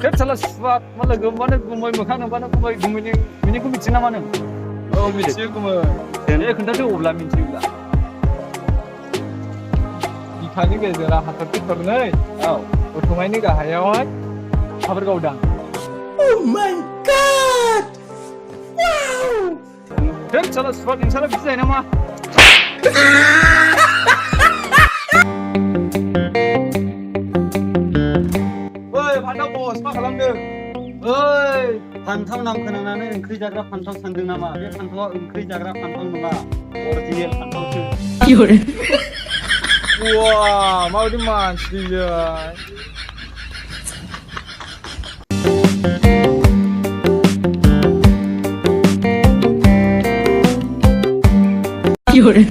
Thế salah swat malah gimana gumai makan apa nak gumai gumai ini gumai cina mana? Oh, miथियो gumai. Dia kena tu ulah minci ulah. बिखानि गेजेराव हाथरखि थरनै उथुमायनि गाहायावहाय हाबर गावदां. Oh my god! Wow! Thế salah swat insyaallah bisa nama. Oi, फान्थाव बस मा खालामदों? ओइ फान्थाव नाम खोनानानै ओंख्रि जाग्रा फान्थाव सानदों नामा? बे फान्थावा ओंख्रि जाग्रा फान्थाव नङा, अरिजिनेल फान्थावसो. Wah, माबायदि मानसि बिलाय. Fiore.